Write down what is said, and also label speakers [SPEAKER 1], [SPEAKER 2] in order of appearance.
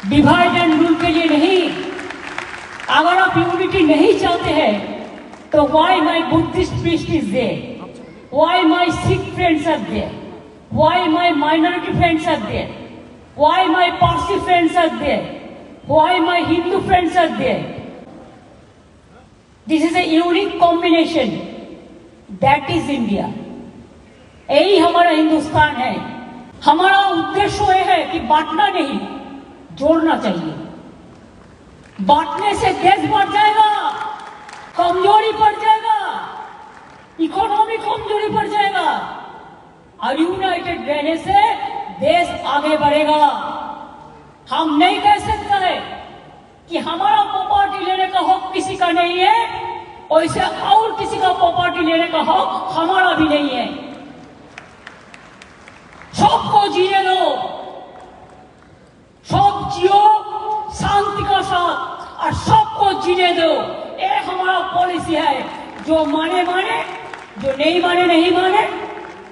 [SPEAKER 1] Divide and rule के लिए नहीं। अगर आप यूनिटी नहीं चाहते हैं तो why my Buddhist priest is there, why my Sikh friends are there, why my minority friends are there, why my Parsi friends are there, why my Hindu friends are there. This is a unique combination, that is India. यही हमारा हिंदुस्तान है। हमारा उद्देश्य यह है कि बांटना नहीं, जोड़ना चाहिए। बांटने से देश बढ़ जाएगा, कमजोरी बढ़ जाएगा, इकोनॉमी कमजोरी बढ़ जाएगा, और यूनाइटेड रहने से देश आगे बढ़ेगा। हम नहीं कह सकते है कि हमारा प्रॉपर्टी लेने का हक किसी का नहीं है, वैसे और किसी का प्रॉपर्टी लेने का हक हमारा भी नहीं है। सबको जीने दो, सब जियो शांति का साथ, और सबको जीने दो। ये हमारा पॉलिसी है। जो माने माने, जो नहीं माने नहीं माने।